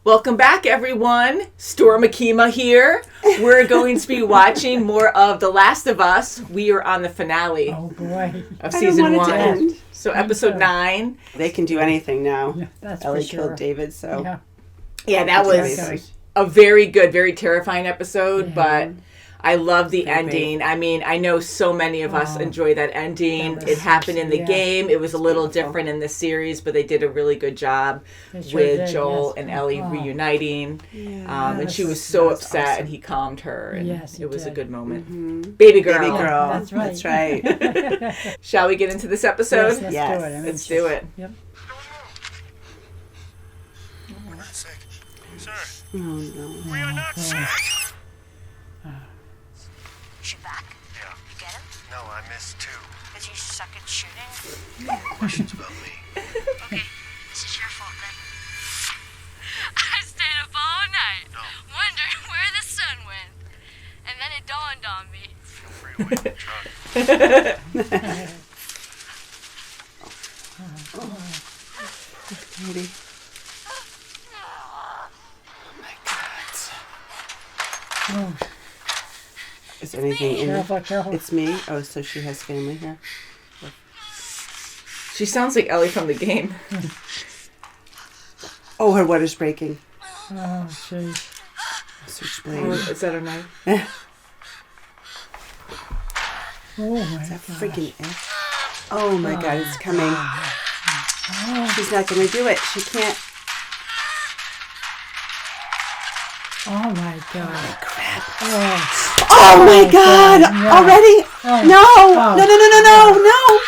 Welcome back, everyone. Storm Akima here. We're going to be watching more of The Last of Us. We are on the finale of season 1. So episode 9. They can do anything now. Yeah, that's Ellie for sure. killed David, so Yeah, that was a very good, very terrifying episode, but I love the ending. I mean, I know so many of us enjoy that ending. It happened in the game. It was a little different in the series, but they did a really good job with Joel and Ellie reuniting. And she was so upset, and he calmed her, and it was a good moment. Mm-hmm. Baby girl. Baby girl. That's right. That's right. Shall we get into this episode? Yes, let's do it. I mean, Let's do it. Yep. Sick. Sir, Oh, no. we are not sick. She back? Yeah. You get him? No, I missed 2. Did you suck at shooting? Questions about me. Okay, this is your fault then. I stayed up all night, wondering where the sun went. And then it dawned on me. Feel free to wait in the truck. Katie. Oh, my God. Oh, Is anything in there? careful. It's me? Oh, so she has family here? She sounds like Ellie from the game. Oh, her water's breaking. Oh, jeez. Switchblade. Is that her knife? Oh, my Is that God. freaking it? Oh, my God, it's coming. She's not going to do it. She can't. Oh, my God. Crap. Oh, Oh, my God. God, no. Already? Oh. No. Oh. No. no.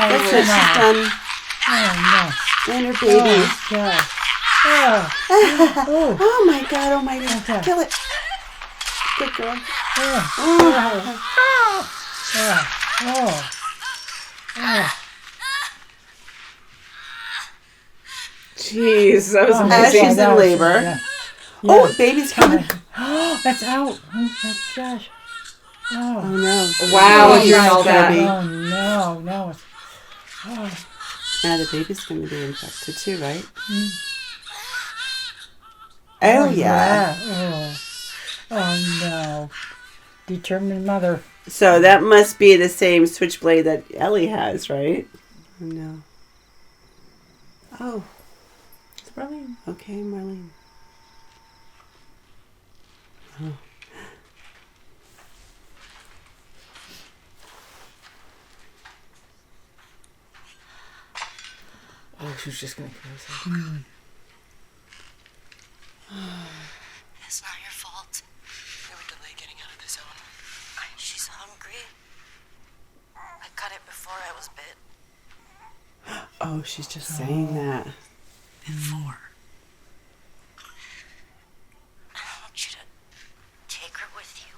That's what she's done. Oh, And her no. baby. Oh, God. Oh. Oh, my God. Oh, my God. Okay. Kill it. Good girl. Oh. Oh. Oh. Oh. Jeez, that was Oh, amazing. She's in labor. Yeah. Oh, baby's coming. That's out. Oh, my gosh. Oh, Oh. no. Wow, Oh, during all my that. God. Oh, no. Oh. Now the baby's going to be infected too, right? Mm. Oh, yeah. Oh, no. Determined mother. So that must be the same switchblade that Ellie has, right? Oh, no. Oh, It's Marlene. okay, Marlene. Oh. Oh, she was just going to kill herself. It's not your fault. We would delay getting out of the zone. She's hungry. I cut it before I was bit. Oh, she's just saying that. Before. I want you to take her with you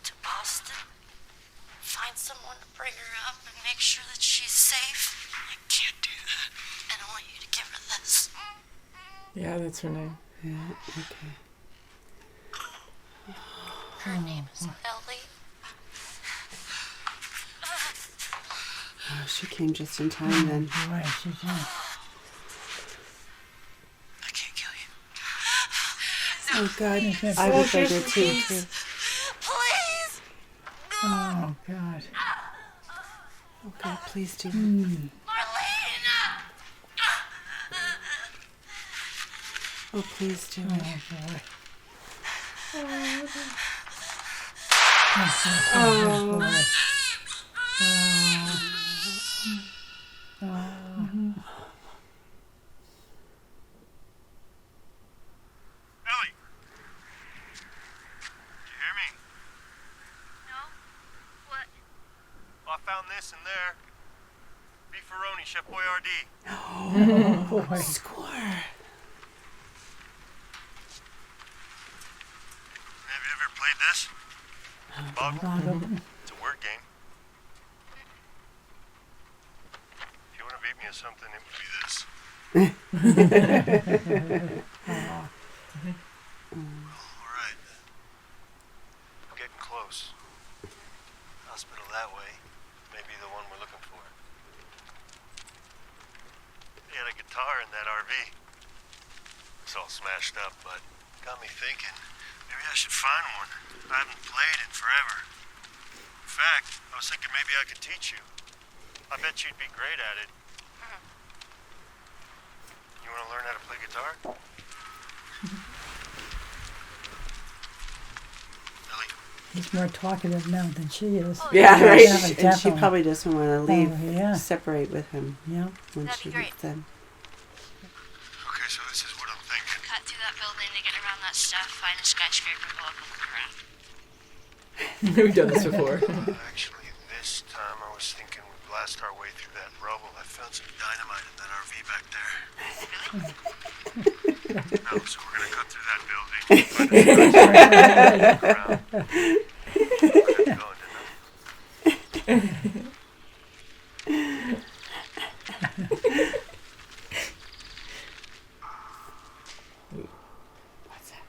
to Boston. Find someone to bring her up and make sure that she's safe. I can't do that. And I want you to give her this. Yeah, that's her name. Yeah, okay. Her name is Ellie. Oh, she came just in time then. Boy, she's in. I can't kill you. Oh, God. Yes, I wish I did too. Please! Oh, God. Oh, God, please do. Marlene! Oh, please do. Oh, boy. Oh. Boy. Ellie! Did you hear me? No? What? Well, I found this in there. Beefaroni, Chef Boyardee. Oh, boy. Score. Have you ever played this? Boggle? It's a word game. If you want to beat me at something, it would be this. All right. I'm getting close. Hospital that way. Maybe the one we're looking for. They had a guitar in that RV. all smashed up, but got me thinking. Maybe I should find one. I haven't played in forever. In fact, I was thinking maybe I could teach you. I bet you'd be great at it. You want to learn how to play guitar? Ellie? He's more talkative now than she is. Yeah, right. Yeah, And she definitely. probably doesn't want to leave, yeah. separate with him Yeah. when That'd she be great. gets them. Okay, so this is what I'm thinking. Cut through that building to get around that stuff, find a skyscraper, go up and look around. We've done this before. Actually, this time I was thinking we'd blast our way through that rubble. I found some dynamite in that RV back there. No, so we're gonna cut through that building. Find a skyscraper, look around. Couldn't go into nothing. What's that?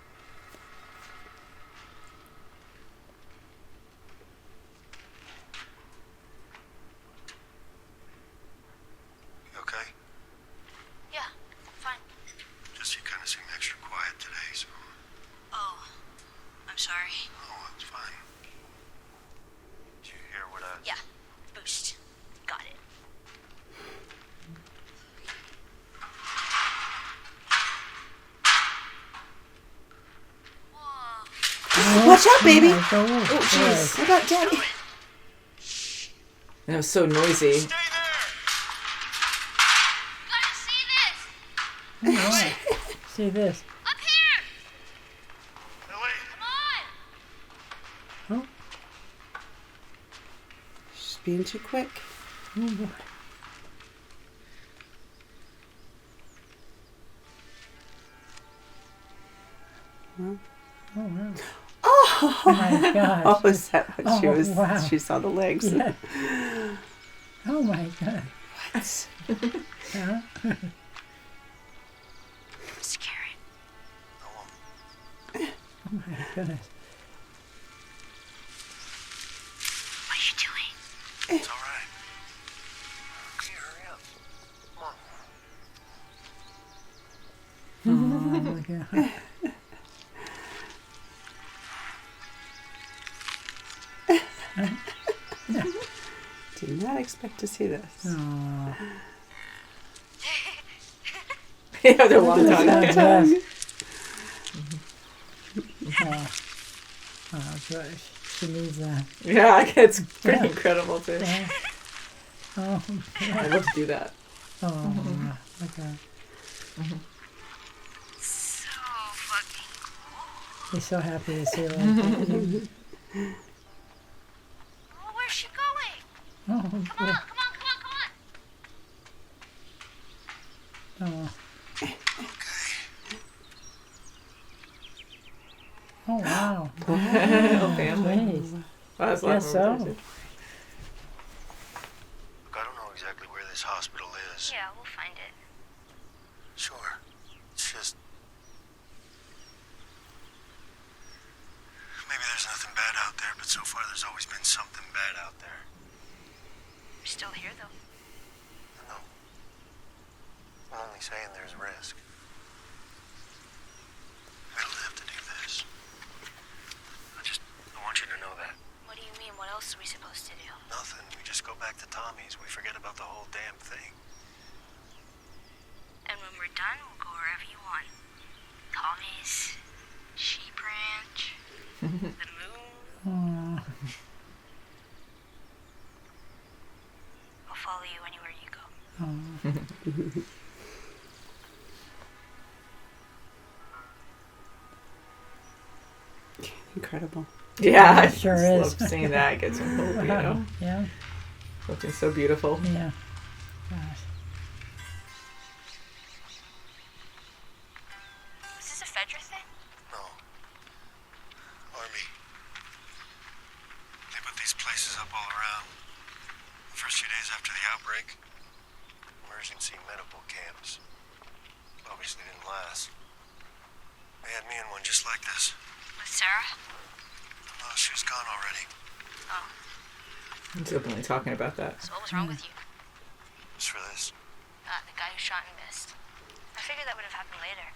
You okay? Yeah, fine. Just you kind of seem extra quiet today, so. Oh, I'm sorry. Oh, it's fine. Did you hear what I? Yeah, boost. Got it. Whoa. Watch out, baby! Oh, jeez. What about Daddy? And it was so noisy. Stay there! Gotta see this! All right. See this. Up here! Ellie! Come on! Oh, She's being too quick. oh boy. Well. Oh, wow. Oh! Oh, my gosh. Oh, is that what she Oh, was? wow. She saw the legs. Yeah. Oh, my God. What? Huh? Scary. I won't. Oh, my goodness. What are you doing? It's all right. Can you hurry up? Come on. Oh, my God. Did not expect to see this. Oh, Yeah, they're long tongue. yes. Oh, oh, good. She needs that. Yeah, it's pretty Yeah. incredible too. Yeah. Oh, I love to do that. oh, okay. So fucking cool. He's so happy to see her. Like Oh, where's she going? oh, Come on, boy. come on, come on, come on. Oh. Oh, wow. Oh, family. Jeez. Wow, that's a lot Guess more so. than I did. Look, I don't know exactly where this hospital is. Yeah, we'll find it. Sure. It's just. Maybe there's nothing bad out there, but so far there's always been something bad out there. We're still here, though. No. I'm only saying there's risk. I don't have to do this. I want you to know that. What do you mean? What else are we supposed to do? Nothing. We just go back to Tommy's. We forget about the whole damn thing. And when we're done, we'll go wherever you want. Tommy's, Sheep Ranch, the moon. Oh, I'll follow you anywhere you go. oh. Incredible. Yeah, I It sure just is. love seeing that. Get some hope, you know. Yeah, Looking so beautiful. yeah. Gosh. Is this a Fedra thing? No. Army. They put these places up all around. The first few days after the outbreak. Emergency medical camps. Obviously didn't last. They had me in one just like this. With Sarah? Oh, she was gone already. Oh, He's openly talking about that. so what was wrong with you? Just for this. The guy who shot and missed. I figured that would have happened later.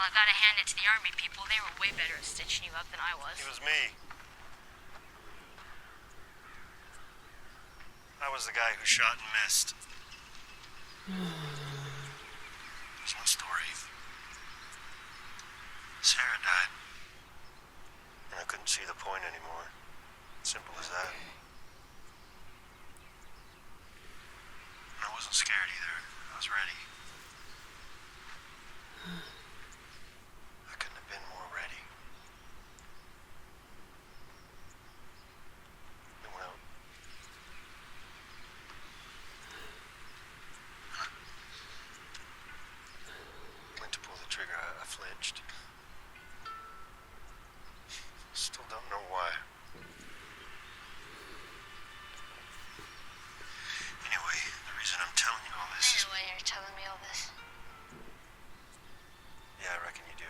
I gotta hand it to the army people. They were way better at stitching you up than I was. It was me. I was the guy who shot and missed. There's one story. Sarah died. And I couldn't see the point anymore. Simple as that. And I wasn't scared either. I was ready. I couldn't have been more ready. And when I went to pull the trigger, I flinched. Still don't know why. Anyway, the reason I'm telling you all I this is... know why you're telling me all this. Yeah, I reckon you do.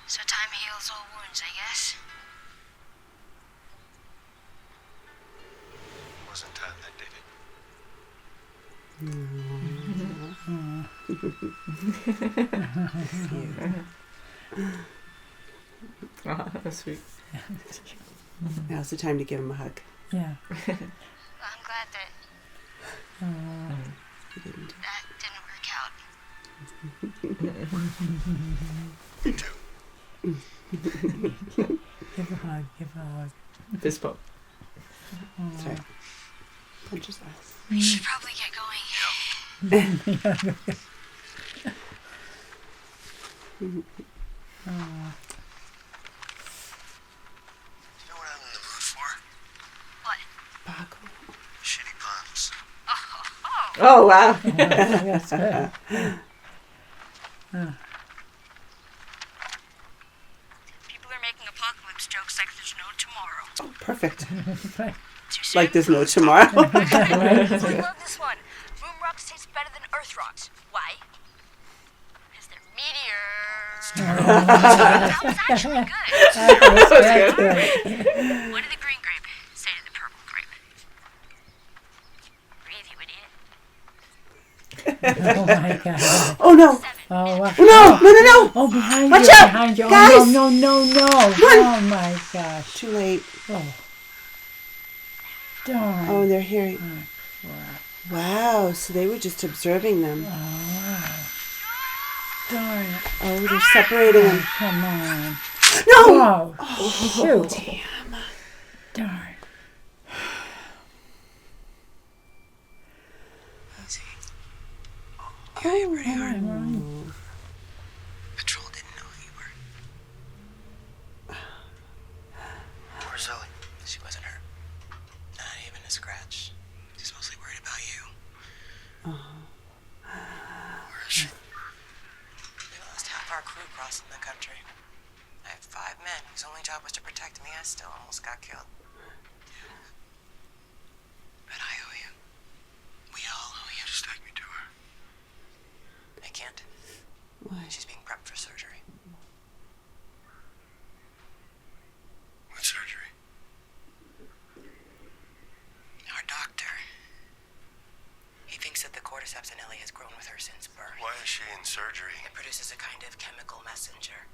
So time heals all wounds, I guess. It wasn't time that did it. Oh, that's sweet. Now's the time to give him a hug. Yeah. I'm glad that He didn't. that didn't work out. Me too. Give a hug. Give a hug. Fist bump. Sorry. Punches us. We should probably get going. You know what I'm in the mood for? What? Baco. Shitty puns. Oh, wow. Yes. People are making apocalypse jokes like there's no tomorrow. Oh, perfect. Too soon? Like there's no tomorrow. I love this one. Moon rocks taste better than Earth rocks. Why? Because they're meteors. That was actually good. That's good. What did the green grape say to the purple grape? Breathe, you idiot. Oh my God. Oh no! 7 Oh, minutes. No! No! No! No! oh, behind Watch you. out, Behind you. guys. Oh, no, no, no, no. Oh my gosh. Too late. Oh. Darn. Oh, and they're hearing. Wow. So they were just observing them. Darn. Oh, they're separating them. Come on. No! Oh, shoot. Damn. Darn. Yeah, pretty hard. Oh. Patrol didn't know who you were. Where's Ellie? She wasn't hurt. Not even a scratch. She's mostly worried about you. Where is she? We lost half our crew crossing the country. I had 5 men whose only job was to protect me. I still almost got killed. But I owe you. We all owe you. Just take me to her. I can't. Why? She's being prepped for surgery. What surgery? Our doctor. He thinks that the cordyceps in Ellie has grown with her since birth. Why is she in surgery? It produces a kind of chemical messenger.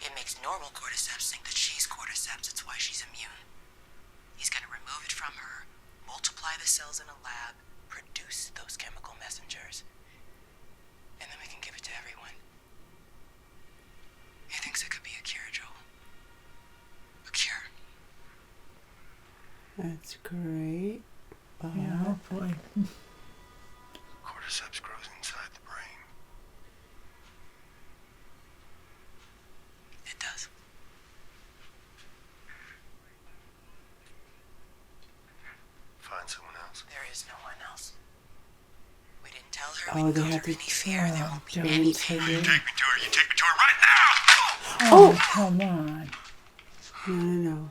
It makes normal cordyceps think that she's cordyceps. It's why she's immune. He's going to remove it from her, multiply the cells in a lab, produce those chemical messengers, and then we can give it to everyone. He thinks it could be a cure, Joel. A cure. That's great. Yeah, oh boy. Cordyceps grows inside the brain. It does. Find someone else. There is no one else. We didn't tell her Oh, we'd they cause have her to- any fear. There won't be any Don't pain. take You it. take me to her. You take me to her right now. Oh, come on. No.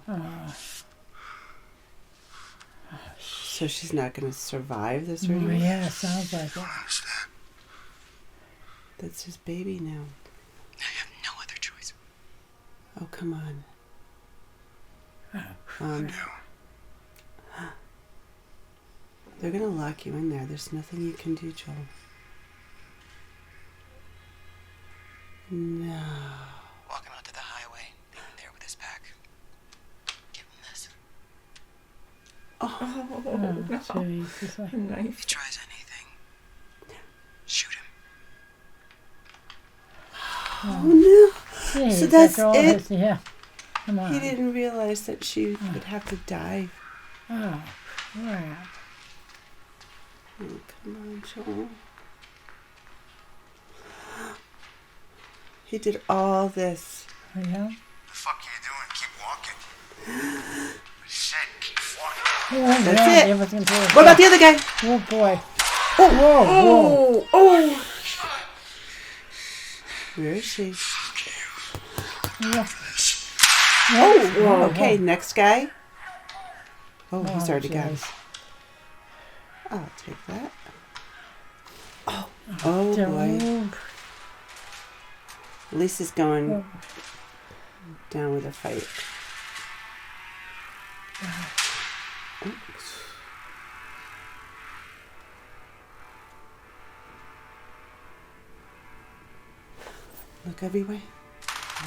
So she's not going to survive the Oh, surgery? yeah, sounds like it. I understand. That's his baby now. I have no other choice. Oh, come on. I do. They're going to lock you in there. There's nothing you can do, Joel. No. Walk him out to the highway. Leave him there with his pack. Give him this. Jeez. It's like, If he tries anything, shoot him. Oh, no. gee, So that's all it? his- yeah. Come on. He didn't realize that she would have to die. Oh, crap. Oh, come on, Joel. He did all this. Yeah. The fuck are you doing? Keep walking. I said keep walking. Oh, That's yeah, it. give us control. What about the other guy? Oh, boy. Whoa, whoa. Where is she? Yeah. Oh, okay. Next guy. Oh, he's already gone. jeez. I'll take that. Oh boy. Don't- At least he's going down with a fight. Oops. Look everywhere.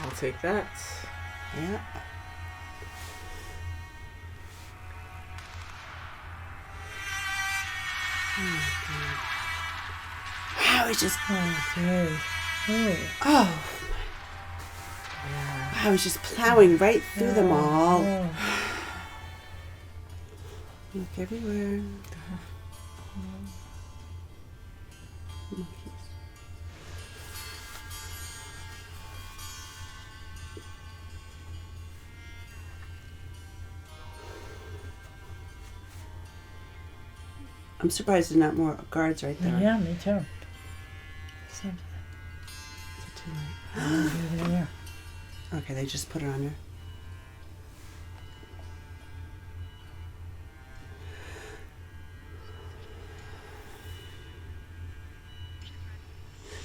I'll take that. Yeah. Wow, he's just. Oh, jeez. Oh. Oh. Wow, he's just plowing right through them all. Oh. Look everywhere. I'm surprised there's not more guards right there. Yeah, me too. So, Is it too late? yeah. Okay, they just put her on there.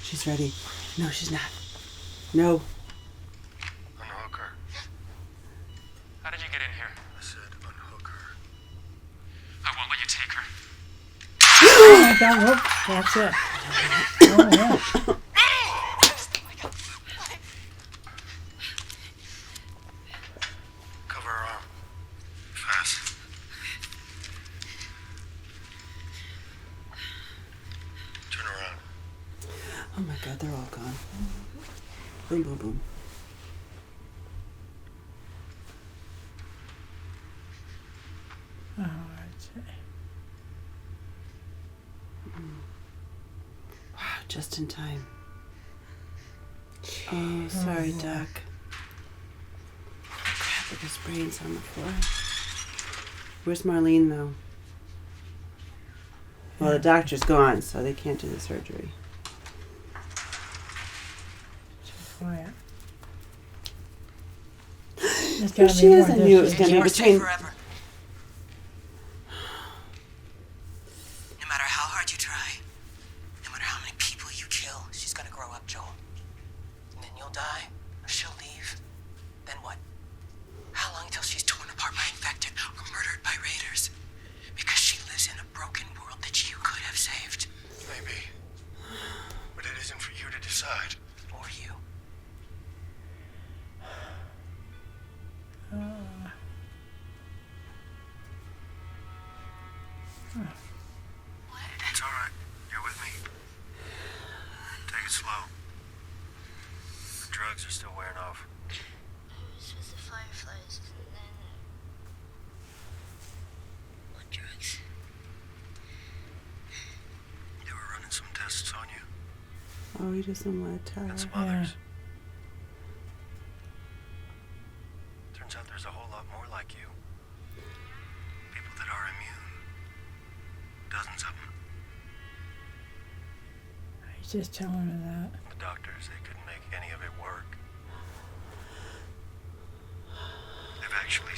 She's ready. No, she's not. No. Unhook her. How did you get in here? I said unhook her. I won't let you take her. Oh, God, whoop. That's it. Oh, yeah. Cover her arm. Fast. Turn around. Oh my God, they're all gone. Boom, boom, boom. Oh, that's it. Wow, just in time. Oh, sorry, Doc. Crap, look, his brains on the floor. Where's Marlene, though? Well, the doctor's gone, so they can't do the surgery. Quiet. There she is. I knew it was going to Keep be her safe between. forever. No matter how hard you try, no matter how many people you kill, she's gonna grow up, Joel. And then you'll die, or she'll leave. Then what? How long until she's torn apart by infected or murdered by raiders? Because she lives in a broken world that you could have saved. Maybe. But it isn't for you to decide. Or you. It's all right. You're with me. Take it slow. The drugs are still wearing off. I was with the fireflies, and then... What drugs? They were running some tests on you Oh, he doesn't want to tell and some her. others. Turns out there's a whole lot more like you. People that are immune. Dozens of them. He's just telling her that. The doctors, they couldn't make any of it work. They've actually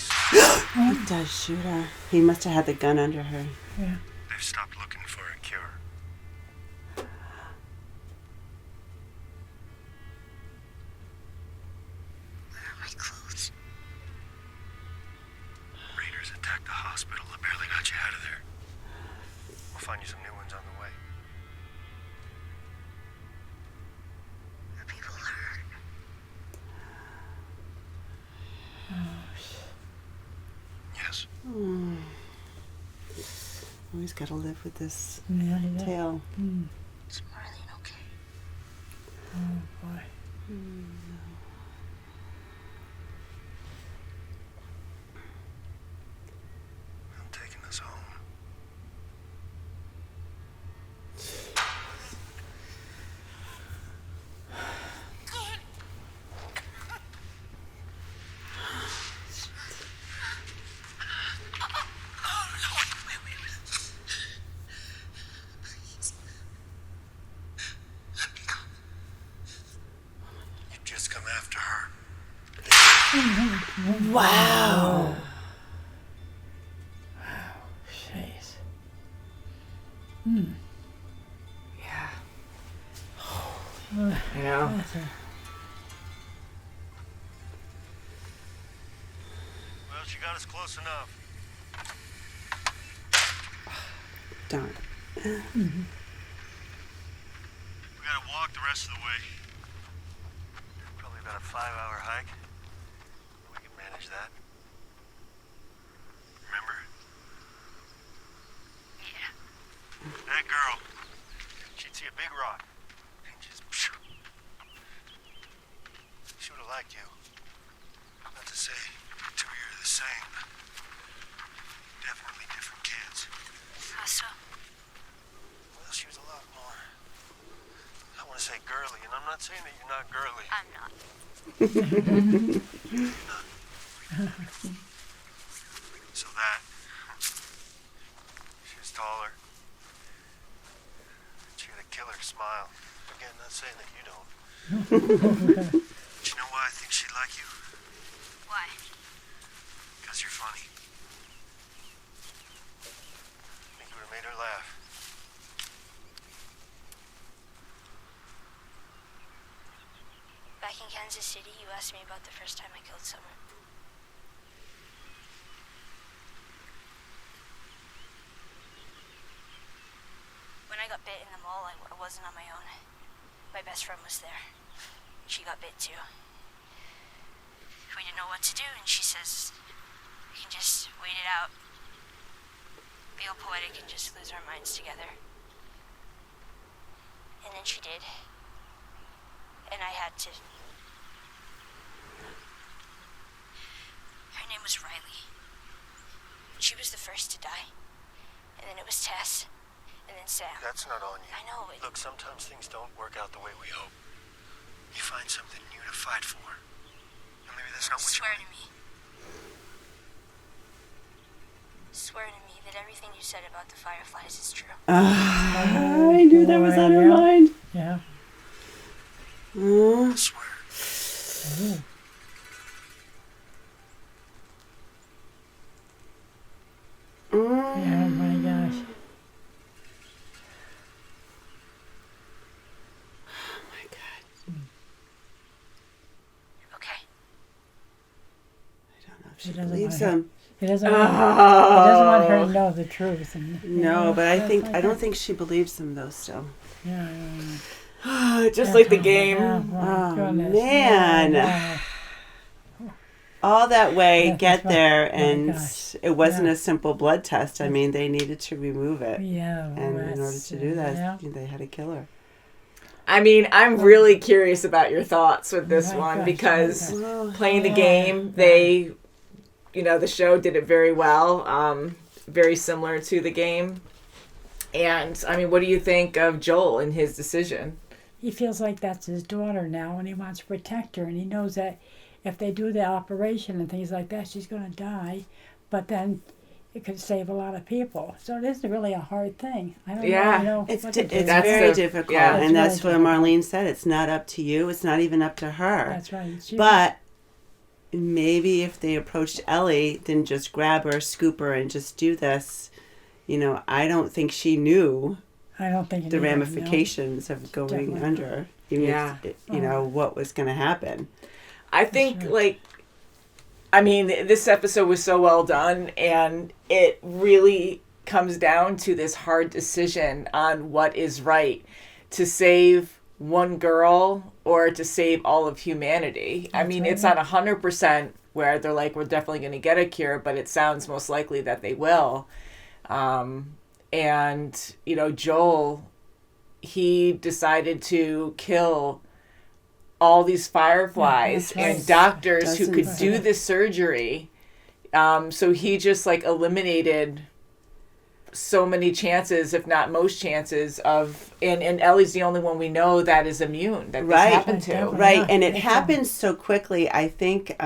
He does shoot her. He must have had the gun under her. Yeah. they've stopped looking for a cure. Where are my clothes? Raiders attacked the hospital that barely got you out of there. find you some new ones on the way. Are people hurt? Yes. Always got to live with this Yeah, yeah. tale. Is Marlene okay? Oh, boy. I'm taking us home. You've just come after her. Wow. Jeez. Yeah. You know? That's a, Well, she got us close enough. Darn. We gotta walk the rest of the way. Probably about a 5-hour hike. We can manage that. Remember? Yeah. That girl, she'd see a big rock and just... She would have liked you. Not to say two of you are the same, but definitely different kids. How so? Well, she was a lot more... I want to say girly, and I'm not saying that you're not girly. I'm not. So that... She was taller. She had a killer smile. Again, not saying that you don't. But you know why I think she'd like you? Why? Because you're funny. I think you would have made her laugh. Back in Kansas City, you asked me about the first time I killed someone. When I got bit in the mall, I wasn't on my own. My best friend was there. She got bit too. We didn't know what to do, and she says, we can just wait it out. Be all poetic and just lose our minds together. And then she did. And I had to. Her name was Riley. She was the first to die. And then it was Tess. And then Sam. That's not on you. I know. Look, sometimes things don't work out the way we hope. You find something new to fight for. And maybe that's not what Swear you to me. Swear to me that everything you said about the Fireflies is true. I knew that was on her Yeah. mind. yeah. I swear. Oh, my gosh. Oh my God. Okay. I don't know if He she doesn't believes want her- him. He doesn't want her to know the truth. And, No, but I stuff think like I don't that. think she believes him though. Still. Yeah, Just like the game. Oh, my Oh, goodness. man. Yeah, All that way, Yes, get that's right. there, Oh, my and gosh. it wasn't Yeah. a simple blood test. I mean, they needed to remove it, yeah. and in order that's, to do that, yeah. they had to kill her. I mean, I'm really curious about your thoughts with this My one gosh, because my Oh, playing the game, they, the show did it very well, very similar to the game. And, I mean, what do you think of Joel and his decision? He feels like that's his daughter now, and he wants to protect her, and he knows that if they do the operation and things like that, she's going to die, but then it could save a lot of people. So it is really a hard thing. I don't Yeah. know. It's what to do. it's That's very the- difficult, yeah. and It's that's really what Marlene said. It's not up to you. It's not even up to her. That's right. But maybe if they approached Ellie, then just grab her, scoop her, and just do this. I don't think she knew I don't think the it is, no. ramifications of going Definitely. under. Even Yeah. if, what was going to happen. I think, right. this episode was so well done, and it really comes down to this hard decision on what is right, to save one girl or to save all of humanity. I mean, it's not 100% where they're like, we're definitely going to get a cure, but it sounds most likely that they will. And, you know, Joel, he decided to kill all these fireflies and doctors who could do the surgery. So he just like eliminated so many chances, if not most chances of, and Ellie's the only one we know that is immune, that this happened to. Right, and it happened so quickly. I think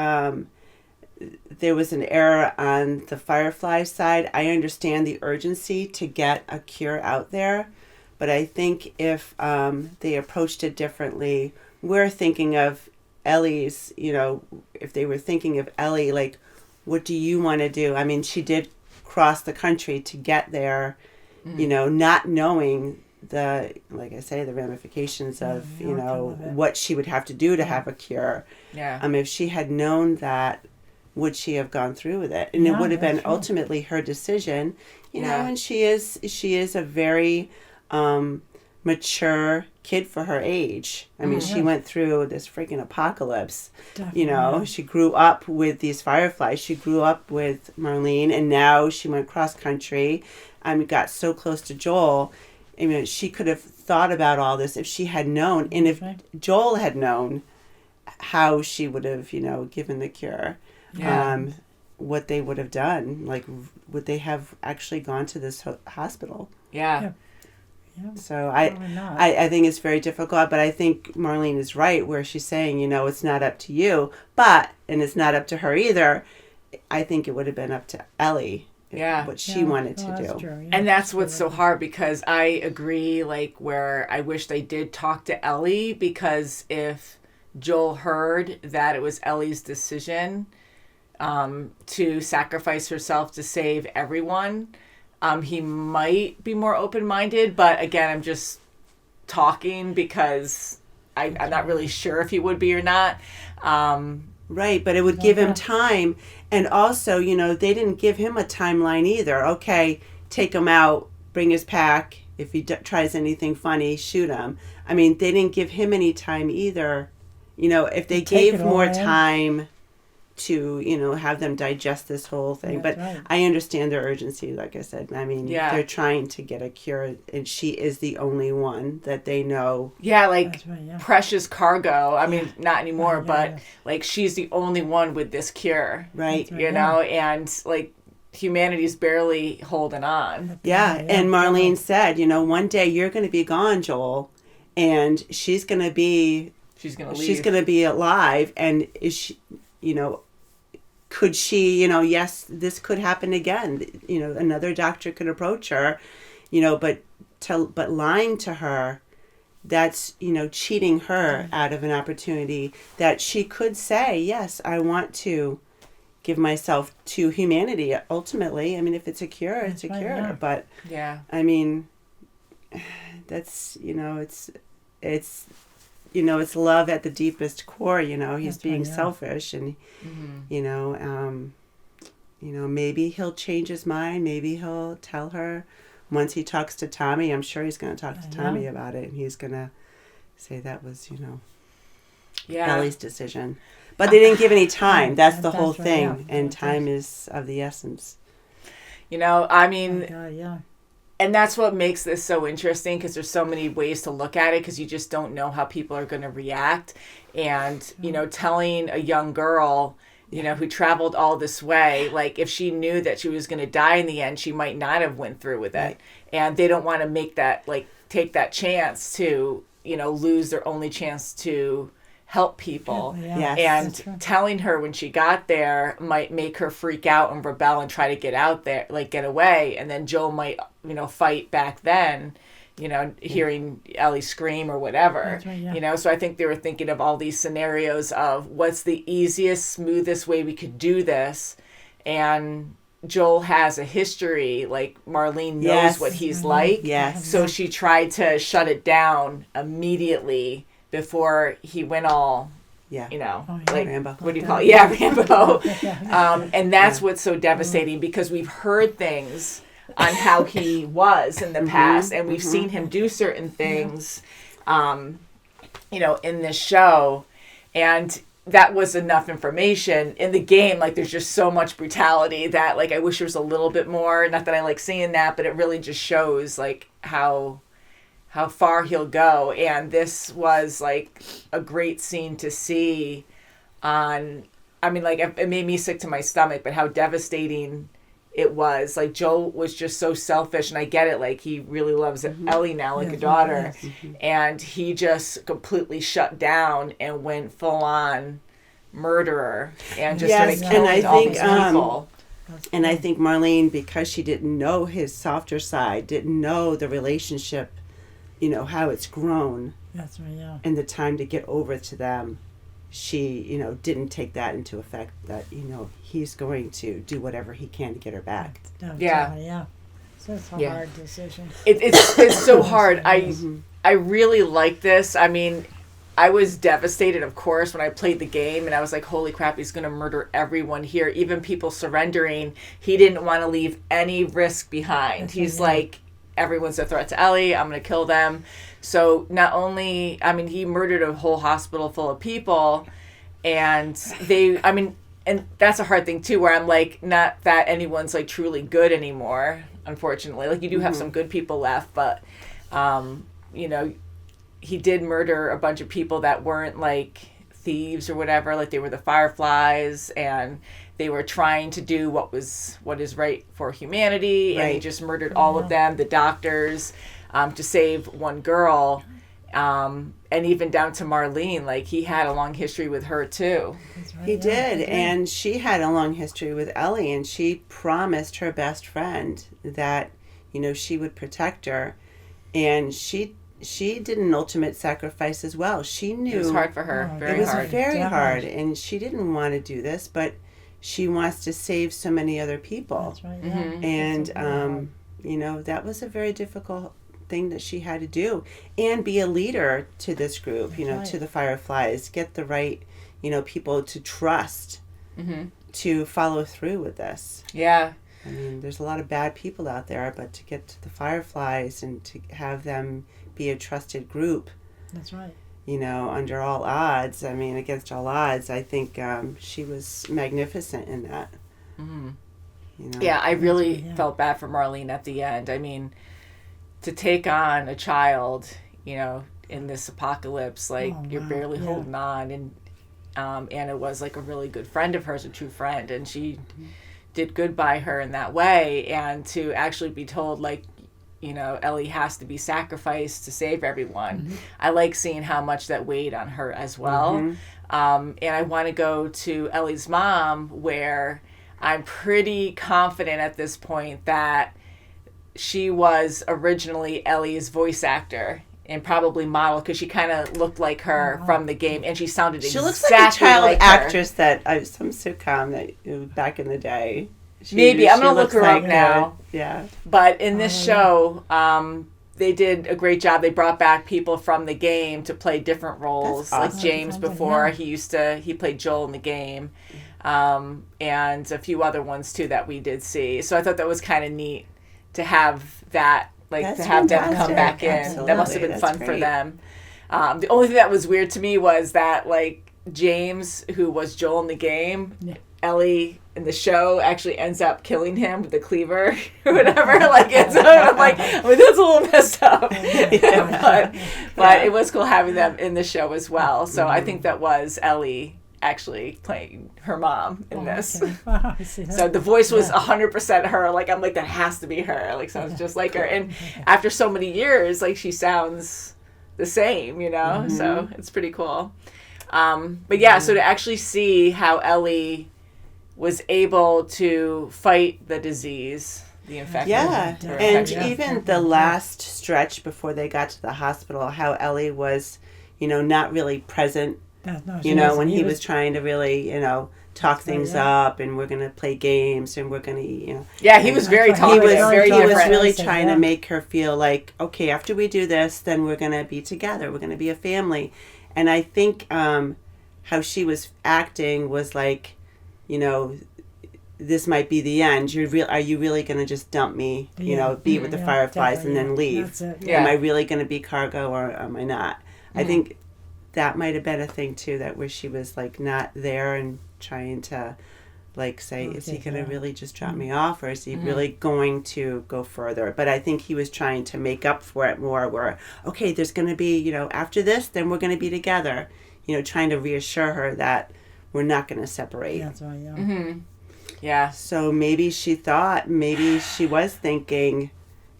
there was an error on the Firefly side. I understand the urgency to get a cure out there, but I think if they approached it differently, we're thinking of Ellie's, you know, if they were thinking of Ellie, like, what do you want to do? I mean, she did cross the country to get there, you know, not knowing the, like I say, the ramifications of, you know, what she would have to do to have a cure. Yeah. If she had known that, would she have gone through with it? And it would have been ultimately her decision, you know, and she is a very mature kid for her age. I mean, she went through this freaking apocalypse. Definitely. You know, she grew up with these fireflies. She grew up with Marlene, and now she went cross country. Got so close to Joel. I mean, she could have thought about all this if she had known, and if Joel had known how she would have, you know, given the cure. What they would have done, like, would they have actually gone to this hospital? Yeah. So I think it's very difficult, but I think Marlene is right where she's saying, you know, it's not up to you, and it's not up to her either. I think it would have been up to Ellie, what she wanted to do. True, and that's what's so hard, because I agree, like, where I wish they did talk to Ellie, because if Joel heard that it was Ellie's decision to sacrifice herself to save everyone, he might be more open-minded. But again, I'm just talking because I'm not really sure if he would be or not. Right, but it would give him time. And also, you know, they didn't give him a timeline either. Okay, take him out, bring his pack. If he tries anything funny, shoot him. I mean, they didn't give him any time either. You know, if they gave more time to, you know, have them digest this whole thing. But I understand their urgency, like I said. I mean, they're trying to get a cure, and she is the only one that they know. Yeah, like Precious Cargo. I mean, not anymore, but like, she's the only one with this cure. Right. You know, and like, humanity's barely holding on. Yeah, and Marlene said, you know, one day you're going to be gone, Joel, and she's going to be alive, and is she, you know, could she, you know, yes, this could happen again. You know, another doctor could approach her, you know, but lying to her, that's, you know, cheating her out of an opportunity that she could say, yes, I want to give myself to humanity ultimately. I mean, if it's a cure, it's a cure. Yeah. But I mean, that's, you know, it's you know, it's love at the deepest core. You know, he's being selfish, and you know, maybe he'll change his mind. Maybe he'll tell her once he talks to Tommy. I'm sure he's going to talk to Tommy about it, and he's going to say that was, you know, Ellie's decision. But they didn't give any time. That's the whole thing, and time is of the essence. You know, I mean. And that's what makes this so interesting, because there's so many ways to look at it, because you just don't know how people are going to react. And, you know, telling a young girl, you know, who traveled all this way, like, if she knew that she was going to die in the end, she might not have went through with it. Right. And they don't want to make that, like, take that chance to, you know, lose their only chance to help people. And telling her when she got there might make her freak out and rebel and try to get out there, like, get away. And then Joel might, you know, fight back then, you know, hearing Ellie scream or whatever. You know, so I think they were thinking of all these scenarios of what's the easiest, smoothest way we could do this. And Joel has a history, like, Marlene knows what he's like. So she tried to shut it down immediately before he went all, you know, like, Rambo. What do you call it? Rambo. And that's what's so devastating, because we've heard things on how he was in the past, and we've seen him do certain things, you know, in this show, and that was enough information. In the game, like, there's just so much brutality that, like, I wish there was a little bit more. Not that I like seeing that, but it really just shows, like, how far he'll go. And this was, like, a great scene to see on, I mean, like, it made me sick to my stomach, but how devastating it was. Like, Joel was just so selfish, and I get it, like, he really loves Ellie now, like a daughter, and he just completely shut down and went full on murderer and just started killing all these people. And I think Marlene, because she didn't know his softer side, didn't know the relationship, you know, how it's grown, That's right, yeah. and the time to get over to them, she, you know, didn't take that into effect, that, you know, he's going to do whatever he can to get her back. Yeah. So it's a hard decision. It's so hard. I really like this. I mean, I was devastated, of course, when I played the game, and I was like, holy crap, he's going to murder everyone here. Even people surrendering, he didn't want to leave any risk behind. He's like, everyone's a threat to Ellie. I'm going to kill them. So not only, I mean, he murdered a whole hospital full of people, and and that's a hard thing too, where I'm like, not that anyone's like truly good anymore, unfortunately. Like, you do have some good people left, but, you know, he did murder a bunch of people that weren't like thieves or whatever. Like, they were the Fireflies, and they were trying to do what is right for humanity, and he just murdered all of them, the doctors, to save one girl, and even down to Marlene. Like, he had a long history with her too. Right, he did, and she had a long history with Ellie, and she promised her best friend that, you know, she would protect her, and she did an ultimate sacrifice as well. She knew it was hard for her. It was very hard, and she didn't want to do this, but she wants to save so many other people. That's right, yeah. And you know, that was a very difficult thing that she had to do, and be a leader to this group, you know, to the Fireflies, get the right, you know, people to trust to follow through with this. Yeah. I mean, there's a lot of bad people out there, but to get to the Fireflies and to have them be a trusted group. That's right. You know, under all odds, I mean, against all odds, I think she was magnificent in that. Mm-hmm. You know? Yeah, I really felt bad for Marlene at the end. I mean, to take on a child, you know, in this apocalypse, like, you're barely holding on, and it was like a really good friend of hers, a true friend, and she did good by her in that way, and to actually be told, like, you know, Ellie has to be sacrificed to save everyone. I like seeing how much that weighed on her as well. And I want to go to Ellie's mom, where I'm pretty confident at this point that she was originally Ellie's voice actor and probably model, because she kind of looked like her from the game, and she sounded exactly like her. She looks like a child actress that some sitcom that back in the day. Maybe I'm gonna look her up now. Yeah. But in this show, they did a great job. They brought back people from the game to play different roles. Awesome. Like James before, he played Joel in the game, and a few other ones too that we did see. So I thought that was kind of neat to have that, like, to have them come back in. Absolutely. That must have been fun for them. The only thing that was weird to me was that, like, James, who was Joel in the game, Ellie in the show actually ends up killing him with the cleaver or whatever. Like, it's, I'm like, I mean, that's a little messed up. But it was cool having them in the show as well. So I think that was Ellie actually playing her mom in this. Okay. Wow, so the voice was 100% her. Like, I'm like, that has to be her. Like, sounds just like her. And after so many years, like, she sounds the same, you know? So it's pretty cool. But yeah, so to actually see how Ellie was able to fight the disease, the infection. Yeah, and even the last stretch before they got to the hospital, how Ellie was, you know, not really present, you know, when he was trying to really, you know, talk things up, and we're going to play games, and we're going to, you know. Yeah, he was very talkative, he was really trying to make her feel like, okay, after we do this, then we're going to be together. We're going to be a family. And I think how she was acting was like, you know, this might be the end. Are you really going to just dump me, be with the fireflies and then leave? That's it. Am I really going to be cargo or am I not? I think that might have been a thing too, that where she was like not there and trying to like say, is he going to really just drop me off, or is he really going to go further? But I think he was trying to make up for it more, where, okay, there's going to be, after this, then we're going to be together, trying to reassure her that we're not going to separate. That's right, yeah. Mm-hmm. Yeah. So maybe she was thinking,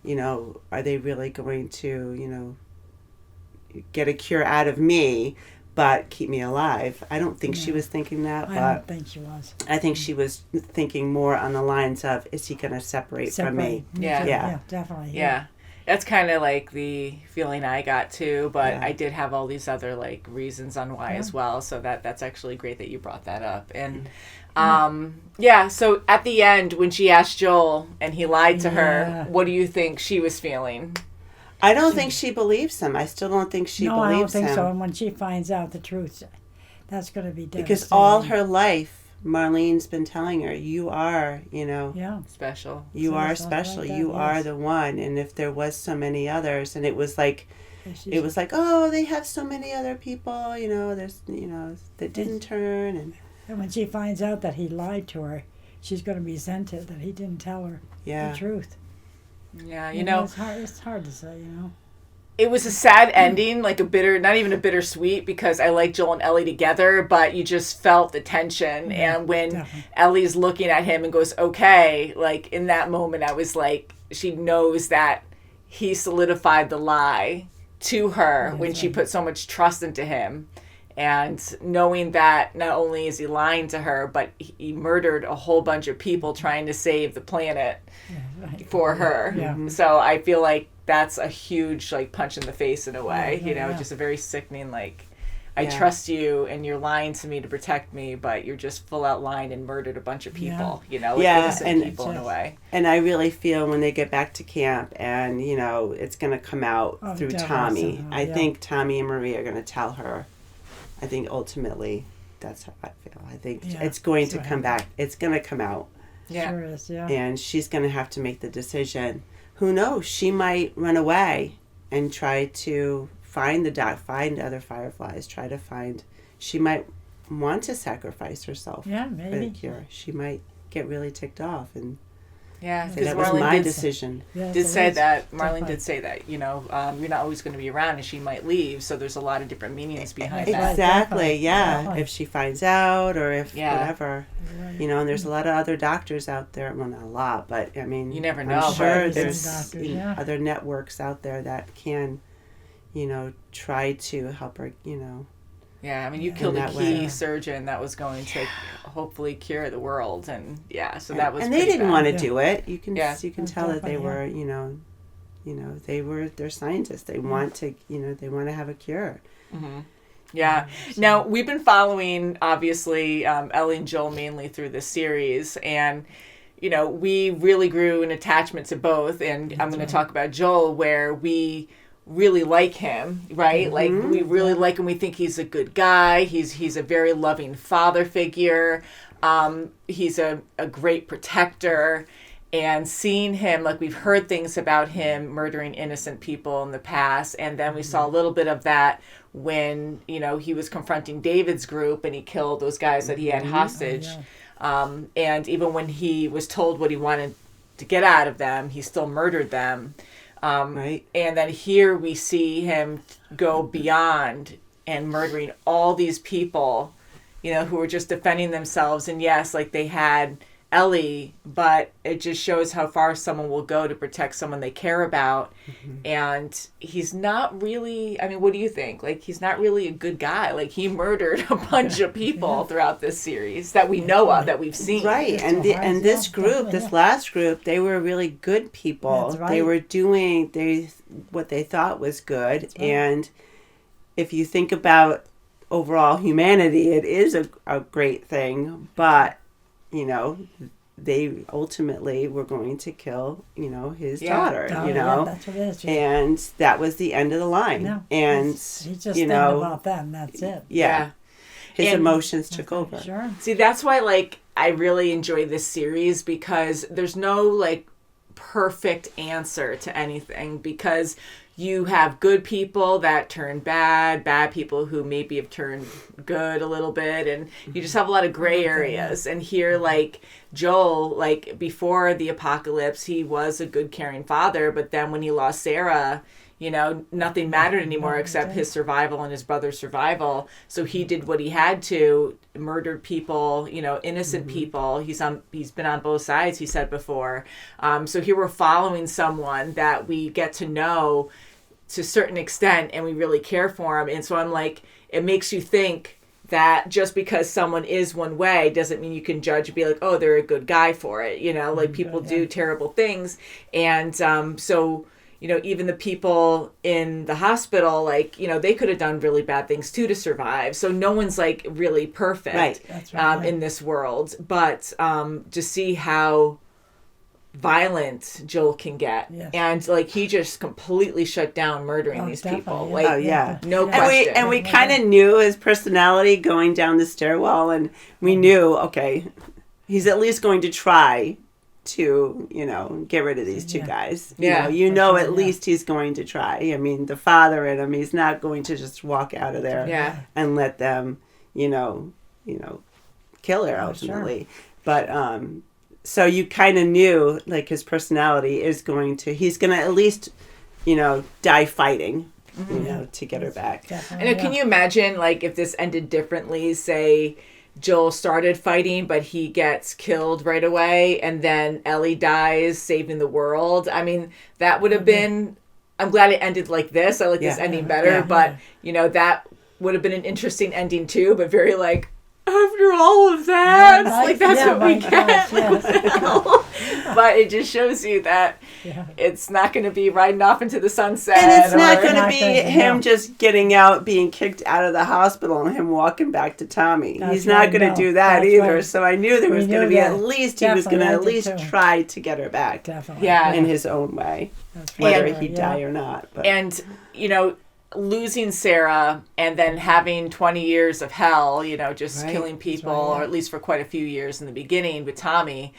are they really going to, get a cure out of me, but keep me alive? I don't think she was thinking that. I don't think she was. I think she was thinking more on the lines of, is he going to separate from me? Yeah, definitely. Yeah. That's kind of like the feeling I got too, but I did have all these other like reasons on why as well. So that's actually great that you brought that up. And so at the end when she asked Joel and he lied to her, what do you think she was feeling? I don't think she believes him. I still don't think she believes him. No, I don't think so. And when she finds out the truth, that's going to be devastating. Because all her life, Marlene's been telling her, you are, special. You are special. Like that, you are the one. And if there was so many others, and it was like, oh, they have so many other people, there's, that didn't turn. And when she finds out that he lied to her, she's going to resent it that he didn't tell her the truth. Yeah, it's hard to say, It was a sad ending, like not even a bittersweet, because I like Joel and Ellie together, but you just felt the tension. And when Ellie's looking at him and goes, okay, like in that moment, I was like, she knows that he solidified the lie to her when she put so much trust into him. And knowing that not only is he lying to her, but he murdered a whole bunch of people trying to save the planet for her. Yeah. So I feel like that's a huge like punch in the face in a way, just a very sickening, like, I trust you and you're lying to me to protect me, but you're just full out lying and murdered a bunch of people, innocent people in a way. And I really feel when they get back to camp and, it's going to come out through Tommy. I think Tommy and Marie are going to tell her. I think ultimately that's how I feel. I think it's going to come back. It's going to come out. Yeah. Sure is, yeah. And she's going to have to make the decision. Who knows? She might run away and try to find other fireflies. She might want to sacrifice herself. Yeah, maybe. For the cure. She might get really ticked off and say that was my decision. Marlene did say that, you're not always going to be around and she might leave. So there's a lot of different meanings behind that. Exactly, yeah. Definitely. If she finds out or if whatever. Right. And there's a lot of other doctors out there. Well, not a lot, but I mean, you never know. I'm sure there's other networks out there that can, try to help her, Yeah, I mean, you killed a key surgeon that was going to hopefully cure the world, and so that was. And they didn't want to do it. You can tell that they were, they're scientists. They want to, they want to have a cure. Mm-hmm. Yeah. Now we've been following, obviously, Ellie and Joel mainly through this series, and we really grew an attachment to both. And I'm going to talk about Joel, where we really like him, right? Like we really like him. We think he's a good guy. He's a very loving father figure. He's a great protector. And seeing him, like we've heard things about him murdering innocent people in the past, and then we saw a little bit of that when he was confronting David's group and he killed those guys that he had hostage. And even when he was told what he wanted to get out of them, he still murdered them. Right. And then here we see him go beyond and murdering all these people, who were just defending themselves. And yes, like they had Ellie, but it just shows how far someone will go to protect someone they care about. Mm-hmm. And he's not really, I mean, what do you think? Like, he's not really a good guy. Like, he murdered a bunch of people throughout this series that we know of, that we've seen. Right. And this group, this last group, they were really good people. That's right. They were doing what they thought was good. Right. And if you think about overall humanity, it is a great thing. But they ultimately were going to kill, his daughter, that's what it is. And that was the end of the line. No, and he's just thinking about that, and that's it. Yeah. His emotions took over. Sure. See, that's why, like, I really enjoy this series, because there's no, like, perfect answer to anything, because you have good people that turn bad people who maybe have turned good a little bit, and you just have a lot of gray areas. And here, like, Joel, like, before the apocalypse, he was a good, caring father, but then when he lost Sarah, you know, nothing mattered anymore except his survival and his brother's survival. So he did what he had to, murdered people, you know, innocent people. He's been on both sides, he said before. So here we're following someone that we get to know to a certain extent, and we really care for him. And so I'm like, it makes you think that just because someone is one way doesn't mean you can judge and be like, oh, they're a good guy for it. You know, like, people do terrible things. And so, you know, even the people in the hospital, like, you know, they could have done really bad things too to survive. So no one's, like, really perfect That's right. in this world. But to see how violent Joel can get. Yes. And, like, he just completely shut down murdering these people. Definitely, Like, no question. And we kind of knew his personality going down the stairwell, and we knew, okay, he's at least going to try to, you know, get rid of these two guys. You know, at least he's going to try. I mean, the father in him, he's not going to just walk out of there and let them, you know, kill her ultimately. But so you kind of knew, like, his personality is he's going to at least, you know, die fighting, you know, to get her back. And can you imagine, like, if this ended differently, say Joel started fighting, but he gets killed right away, and then Ellie dies saving the world? I mean, that would have been, I'm glad it ended like this. I like this ending better, but, you know, that would have been an interesting ending too, but very, like, after all of that, like, that's what we get. But it just shows you that it's not going to be riding off into the sunset. And it's not going to be him just getting out, being kicked out of the hospital, and him walking back to Tommy. He's not going to do that either. So I knew there was going to be at least, he was going to at least try to get her back. In his own way. Whether he'd die or not. But. And, you know, losing Sarah and then having 20 years of hell, you know, just killing people, or at least for quite a few years in the beginning with Tommy,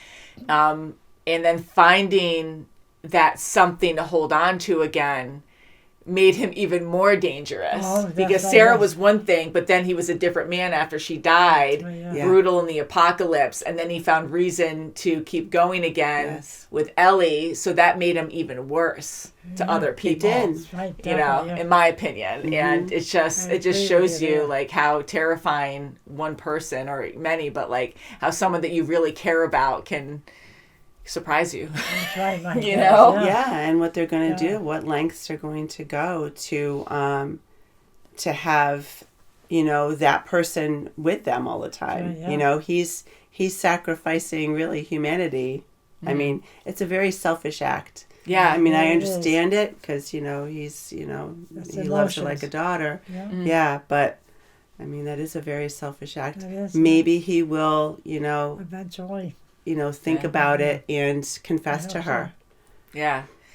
and then finding that something to hold on to again made him even more dangerous, because Sarah was one thing, but then he was a different man after she died, brutal in the apocalypse, and then he found reason to keep going again with Ellie, so that made him even worse to other people. You know, in my opinion. And it just shows you, like, how terrifying one person, or many, but, like, how someone that you really care about can surprise you. You know? And what they're going to do, what lengths they're going to go to have, you know, that person with them all the time. You know, he's sacrificing really humanity. I mean, it's a very selfish act. I mean, I understand it, because, you know, he's, you know, he loves her like a daughter. But I mean, that is a very selfish act. Maybe he will, you know, eventually, you know, think about it and confess to her.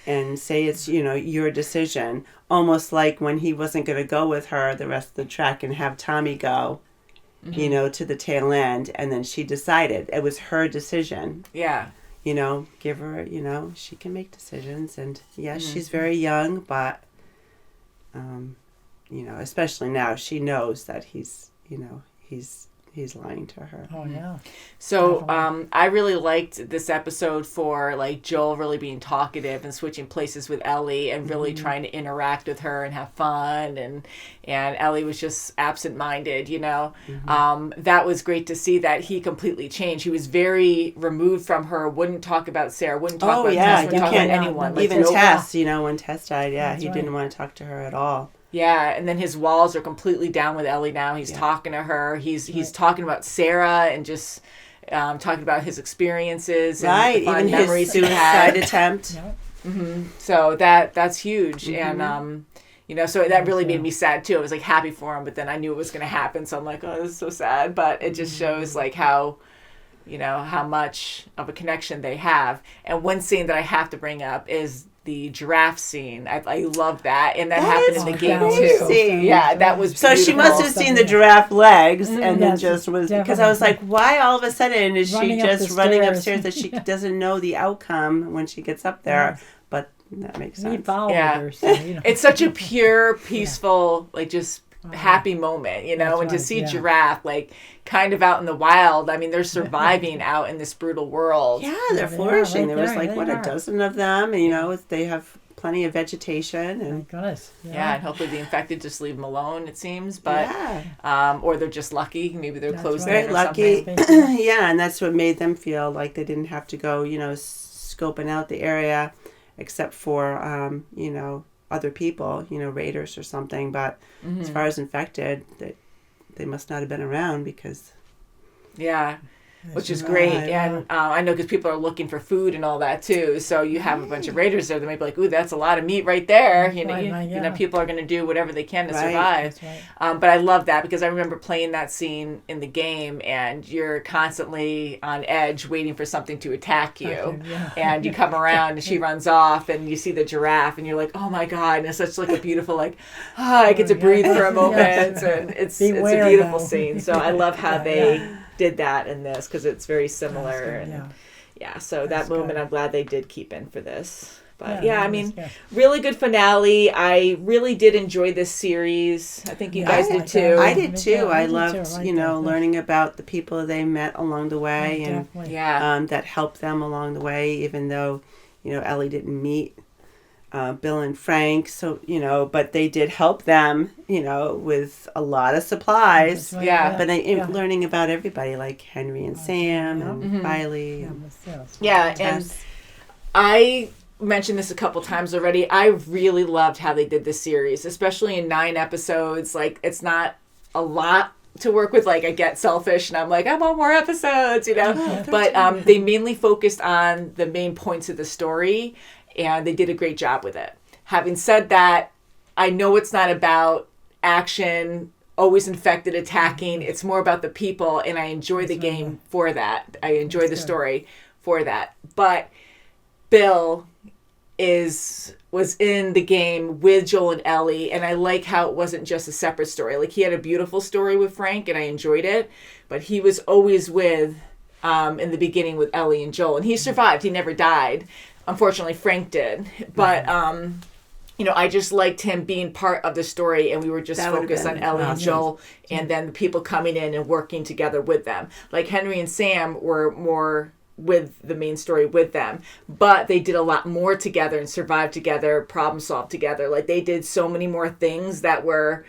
And say it's, you know, your decision. Almost like when he wasn't going to go with her the rest of the trek and have Tommy go, you know, to the tail end. And then she decided. It was her decision. You know, give her, you know, she can make decisions. And yes, she's very young, but, you know, especially now, she knows that he's, you know, he's lying to her. So I really liked this episode for, like, Joel really being talkative and switching places with Ellie and really trying to interact with her and have fun, and Ellie was just absent-minded, you know. That was great to see that he completely changed. He was very removed from her, wouldn't talk about Sarah, wouldn't talk about Tess, wouldn't talk about anyone. Even Tess, you know, when Tess died, he didn't want to talk to her at all. And then his walls are completely down with Ellie now. He's talking to her. He's talking about Sarah and just talking about his experiences and the fun even memories his suicide attempt. So that's huge. And you know, so that really made me sad too. I was, like, happy for him, but then I knew it was going to happen, so I'm like, oh, this is so sad. But it just shows, like, how you know, how much of a connection they have. And one scene that I have to bring up is the giraffe scene. I love that, and that happened in the game too. Yeah, that was so beautiful. she must have seen the giraffe legs and then just was because I was like, why all of a sudden is she just running upstairs that she doesn't know the outcome when she gets up there? But that makes sense. Her, so, you know. It's such a pure, peaceful, like just happy moment, you know, and to see giraffe like kind of out in the wild. I mean, they're surviving out in this brutal world. Yeah, they're flourishing. There was like a dozen of them, and you know, they have plenty of vegetation and and hopefully the infected just leave them alone, it seems, but or they're just lucky, maybe they're close in or lucky. something. Yeah, and that's what made them feel like they didn't have to go, you know, scoping out the area except for you know, other people, you know, raiders or something. But as far as infected, they must not have been around because which is great. And I know because people are looking for food and all that too, so you have a bunch of raiders there that may be like, ooh, that's a lot of meat right there. You know, people are going to do whatever they can to survive. But I love that because I remember playing that scene in the game, and you're constantly on edge waiting for something to attack you. And you come around and she runs off and you see the giraffe and you're like, oh my God. And it's such like a beautiful, like, I get to breathe for a moment. And it's a beautiful scene. So I love how they did that in this because it's very similar. So that moment I'm glad they did keep in for this. But I mean, really good finale. I really did enjoy this series. I think you guys did too. I did too. I loved, you know, learning about the people they met along the way and that helped them along the way, even though, you know, Ellie didn't meet Bill and Frank, so, you know, but they did help them, you know, with a lot of supplies. But learning about everybody, like Henry and Sam and Riley. And I mentioned this a couple times already. I really loved how they did this series, especially in 9 episodes. Like, it's not a lot to work with. Like, I get selfish and I'm like, I want more episodes, you know. But they mainly focused on the main points of the story, and they did a great job with it. Having said that, I know it's not about action, always infected, attacking. It's more about the people, and I enjoy the game for that. I enjoy the story for that. But Bill was in the game with Joel and Ellie, and I like how it wasn't just a separate story. Like, he had a beautiful story with Frank, and I enjoyed it, but he was always with, in the beginning with Ellie and Joel, and he survived. He never died. Unfortunately, Frank did. But, you know, I just liked him being part of the story, and we were just focused on Ellie and Joel, and then the people coming in and working together with them. Like, Henry and Sam were more with the main story with them, but they did a lot more together and survived together, problem solved together. Like, they did so many more things that were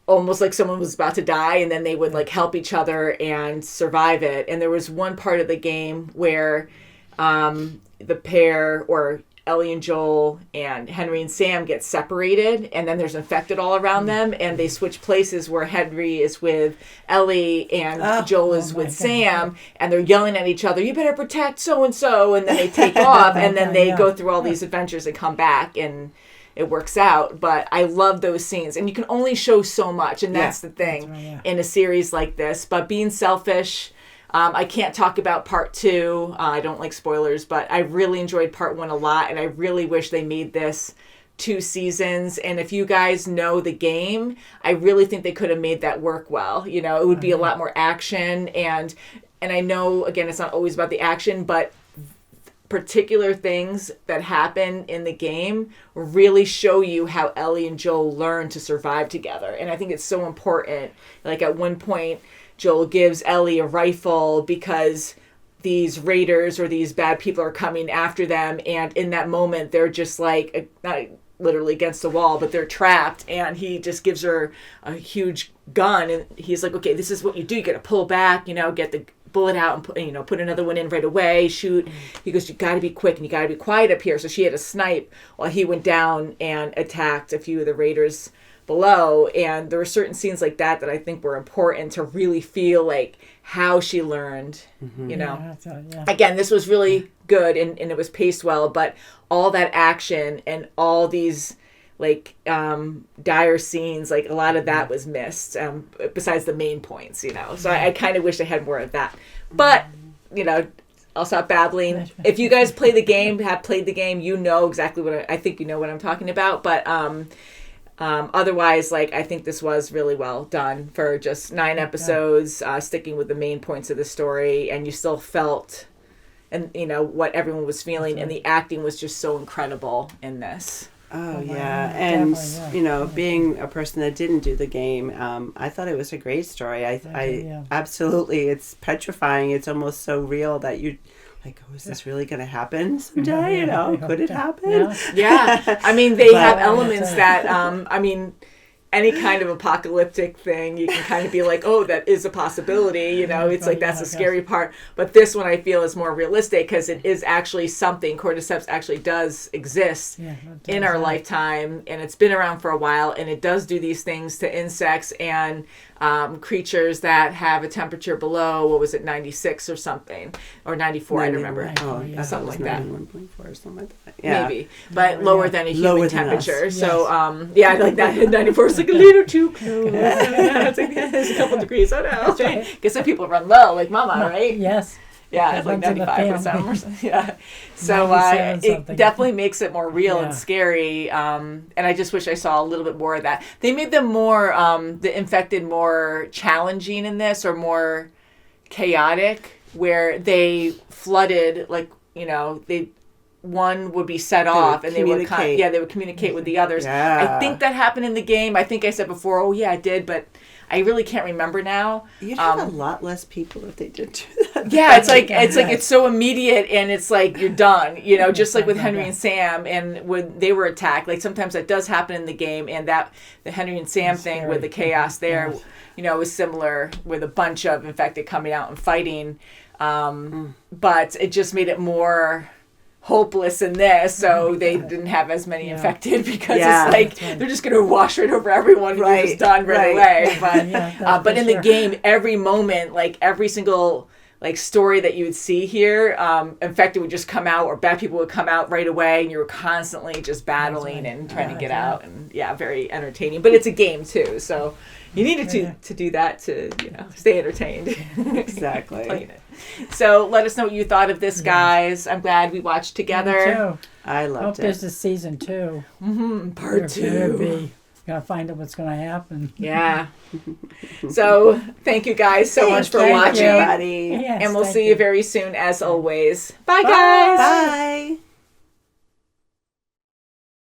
almost like someone was about to die, and then they would like help each other and survive it. And there was one part of the game where the pair, or Ellie and Joel and Henry and Sam, get separated, and then there's infected all around them, and they switch places where Henry is with Ellie and Joel is with Sam, and they're yelling at each other, you better protect so-and-so, and then they take off, and then they go through all these adventures and come back, and it works out. But I love those scenes, and you can only show so much, and that's the thing in a series like this. But being selfish, I can't talk about part 2. I don't like spoilers, but I really enjoyed part 1 a lot, and I really wish they made this 2 seasons. And if you guys know the game, I really think they could have made that work well. You know, it would be a lot more action, and I know, again, it's not always about the action, but particular things that happen in the game really show you how Ellie and Joel learn to survive together. And I think it's so important. Like, at one point, Joel gives Ellie a rifle because these raiders or these bad people are coming after them, and in that moment they're just like, not literally against the wall, but they're trapped, and he just gives her a huge gun, and he's like, okay, this is what you do. You gotta pull back, you know, get the bullet out and put another one in right away, shoot. He goes, you gotta be quick and you gotta be quiet up here. So she had to snipe while he went down and attacked a few of the raiders below. And there were certain scenes like that I think were important to really feel like how she learned, you know. Again, this was really good, and it was paced well, but all that action and all these like dire scenes, like a lot of that was missed, besides the main points, you know. So I kind of wish they had more of that. But, I'll stop babbling. If you guys play the game, have played the game, you know exactly I think you know what I'm talking about. But otherwise, I think this was really well done for just 9 episodes, sticking with the main points of the story, and you still felt, and what everyone was feeling, and the acting was just so incredible in this. Oh yeah, and being a person that didn't do the game, I thought it was a great story. I absolutely, it's petrifying. It's almost so real that you like, oh, is this really going to happen someday? Could it happen? Yeah. I mean, they have elements that, any kind of apocalyptic thing, you can kind of be like, oh, that is a possibility, it's like, that's the scary part. But this one I feel is more realistic because it is actually something. Cordyceps actually does exist in our lifetime, and it's been around for a while, and it does do these things to insects and creatures that have a temperature below, 96 or something, or 94, I don't remember. Something like that. 1.4 or something like that. Yeah. Maybe. But lower than a human temperature. So, like that. 94 is like a little too close. It's like, there's a couple degrees. Oh, no. Right. Guess some people run low, like Mama, right? Yes. Yeah, it's like 95 or something. Yeah. So it definitely makes it more real and scary. And I just wish I saw a little bit more of that. They made them more, the infected more challenging in this, or more chaotic, where they flooded, one would be set off, and they would communicate with the others. Yeah. I think that happened in the game. I think I said before, oh yeah, it did, but I really can't remember now. You'd have a lot less people if they did do that. Yeah, it's so immediate, and it's like you're done. Just like with Henry and Sam, and when they were attacked, like sometimes that does happen in the game, and that the Henry and Sam thing with the chaos there, was similar with a bunch of infected coming out and fighting, but it just made it more hopeless in this, so they didn't have as many infected, because it's like they're just going to wash right over everyone and you're just done right away. But in the game, every moment, like every single story that you would see here, infected would just come out, or bad people would come out right away, and you were constantly just battling and trying to get out, and very entertaining. But it's a game too, so you needed to do that to stay entertained. Exactly. Playing it. So let us know what you thought of this, guys. I'm glad we watched together. I loved it. Hope there's a season 2. Part 2. Gotta find out what's gonna happen. Yeah. So thank you guys so much for watching. Everybody. And we'll see you very soon, as always. Bye, guys. Bye.